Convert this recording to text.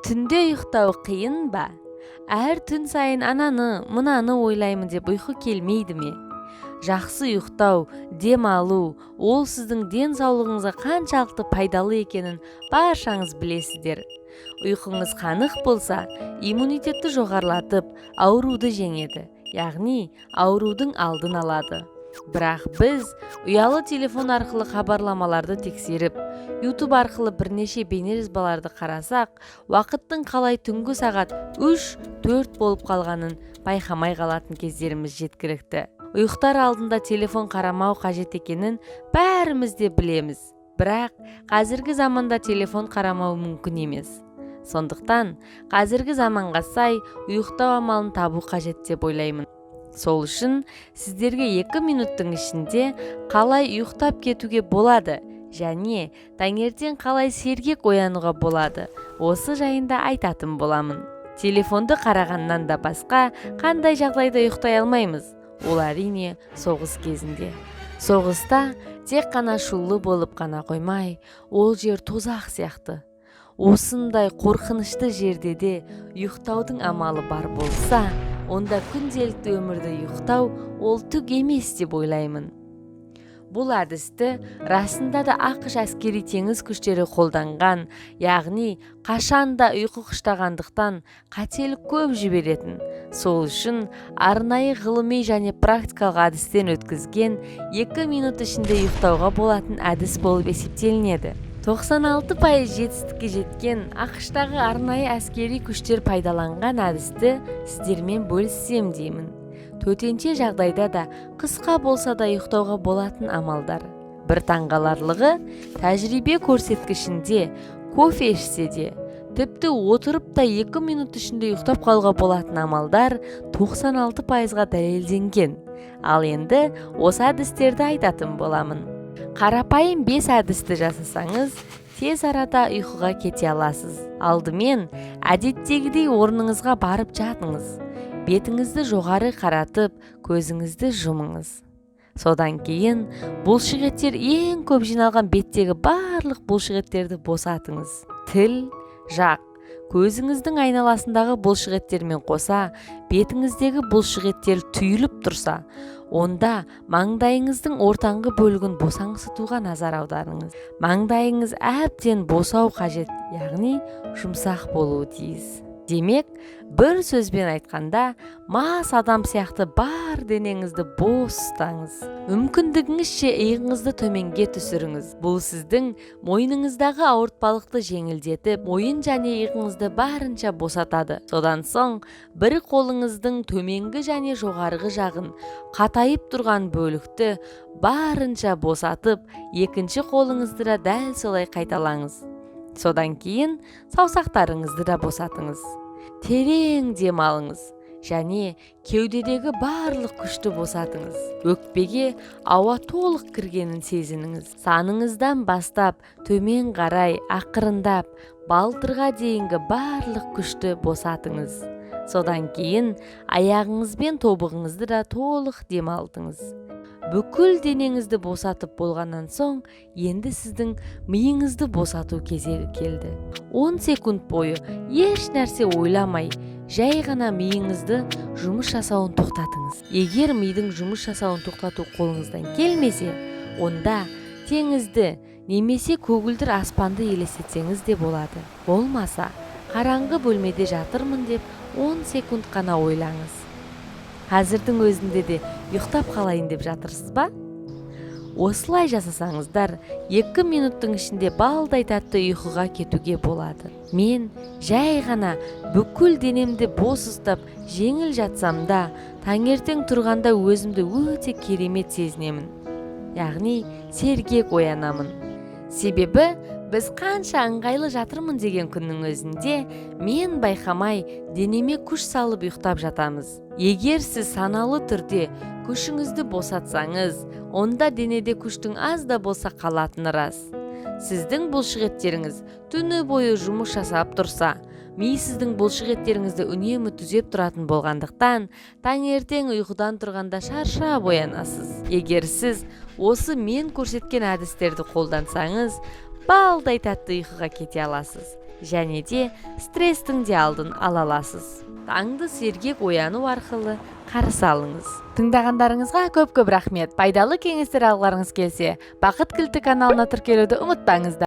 Түнде ұйықтау қиын ба? Әр түн сайын ананы, мынаны ойлаймын деп ұйқы келмейді ме? Жақсы ұйықтау, дем алу, ол сіздің денсаулығыңызға қаншалықты пайдалы екенін баршаңыз білесіздер. Ұйқыңыз қанық болса, иммунитетті жоғарлатып, ауруды жеңеді, яғни аурудың алдын алады. Бірақ біз ұялы телефон арқылы хабарламаларды тексеріп, YouTube арқылы бірнеше бейнежазбаларды қарасақ, уақыттың қалай түнгі сағат 3-4 болып қалғанын байқамай қалатын кездеріміз жеткілікті. Ұйықтар алдында телефон қарамау қажет екенін бәріміз де білеміз. Бірақ қазіргі заманда телефон қарамау мүмкін емес. Сондықтан қазіргі заманға сай ұйықтау амалын табу қажет деп ойлаймын. Сол үшін сіздерге 2 минуттың ішінде қалай ұйықтап кетуге болады және таңертең қалай сергек оянуға болады, осы жайында айтатын боламын. Телефонды қарағаннан да басқа қандай жағдайда ұйықтай алмаймыз? Ол әрине соғыс кезінде. Соғыста тек қана шулы болып қана қоймай, ол жер тозақ сияқты. Осындай қорқынышты жерде де ұйықтаудың амалы бар болса, онда күнделікті өмірді ұйықтау ол түк емес деп ойлаймын. Бұл әдісті расында да ақш әскери теңіз күштері қолданған, яғни қашанда ұйқы құштағандықтан қателік көп жіберетін. Сол үшін арнайы ғылыми және практикалық әдістен өткізген 2 минут ішінде ұйықтауға болатын әдіс болып есептелінеді. 96% жетістікке жеткен ақштағы арнайы әскери күштер пайдаланған әдісті сіздермен бөліссем деймін. Төтенше жағдайда да қысқа болса да ұйықтауға болатын амалдар. Бір таңғаларлығы, тәжірибе көрсеткішінде кофе ішсе де, тіпті отырып та 2 минут ішінде ұйықтап қалуға болатын амалдар 96%-ға дәлелденген. Ал енді осы әдістерді айтатын боламын. Қарапайым 5 әдісті жасасаңыз, тез арада ұйқыға кете аласыз. Алдымен әдеттегідей орныңызға барып жатыңыз. Бетіңізді жоғары қаратып, көзіңізді жұмыңыз. Содан кейін бұлшық еттер ең көп жиналған беттегі барлық бұлшық еттерді босатыңыз. Тіл, жақ, көзіңіздің айналасындағы бұлшық еттермен қоса, бетіңіздегі бұлшық еттер түйіліп тұрса, онда маңдайыңыздың ортаңғы бөлігін босаңсытуға назар аударыңыз. Маңдайыңыз әбден босау қажет, яғни жұмсақ болуы тиіс. Демек, бір сөзбен айтқанда, мас адам сияқты бар денеңізді бос ұстаңыз. Мүмкіндігіңізше иығыңызды төменге түсіріңіз. Бұл сіздің мойныңыздағы ауыртпалықты жеңілдетіп, мойын және иығыңызды барынша босатады. Содан соң, бір қолыңыздың төменгі және жоғарғы жағын қатайып тұрған бөлікті барынша босатып, екінші қолыңызды да дәл солай қайталаңыз. Содан кейін саусақтарыңызды да босатыңыз. Терең дем алыңыз және кеудедегі барлық күшті босатыңыз. Өкпеге ауа толық кіргенін сезініңіз. Саныңыздан бастап төмен қарай ақырындап балтырға дейінгі барлық күшті босатыңыз. Содан кейін аяғыңыз бен тобығыңызды да толық дем алдыңыз. Бүкіл денеңізді босатып болғаннан соң, енді сіздің миыңызды босату кезегі келді. 10 секунд бойы еш нәрсе ойламай, жай ғана миыңызды жұмыс жасауын тоқтатыңыз. Егер мидың жұмыс жасауын тоқтату қолыңыздан келмесе, онда теңізді немесе көгілдір аспанды елестетсеңіз де болады. Болмаса, қараңғы бөлмеде жатырмын деп 10 секунд қана ойлаңыз. Қазірдің өзінде де ұйықтап қалайын деп жатырсыз ба? Осылай жасасаңыздар, 2 минуттың ішінде балдай тәтті ұйқыға кетуге болады. Мен жай ғана бүкіл денемді бос ұстап, жеңіл жатсам да, таңертең тұрғанда өзімді өте керемет сезінемін. Яғни сергек оянамын. Себебі біз қанша ыңғайлы жатырмын деген күннің өзінде мен байқамай денеме күш салып ұйықтап жатамыз. Егер сіз саналы түрде күшіңізді босатсаңыз, онда денеде күштің аз да болса қалатыны рас. Сіздің бұлшық еттеріңіз түні бойы жұмыс жасап тұрса, ми сіздің бұлшық еттеріңізді үнемі түзеп тұратын болғандықтан, таңертең ұйқыдан тұрғанда шаршап оянасыз. Егер сіз осы мен көрсеткен әдістерді қолдансаңыз, балдай тәтті ұйқыға кете аласыз. Және де стресстің де алдын ала аласыз. Таңды сергек ояну арқылы қарсы алыңыз. Тыңдағандарыңызға көп рахмет. Пайдалы кеңестер алғыларыңыз келсе, Бақыт кілті каналына тіркелуді ұмытпаңыздар.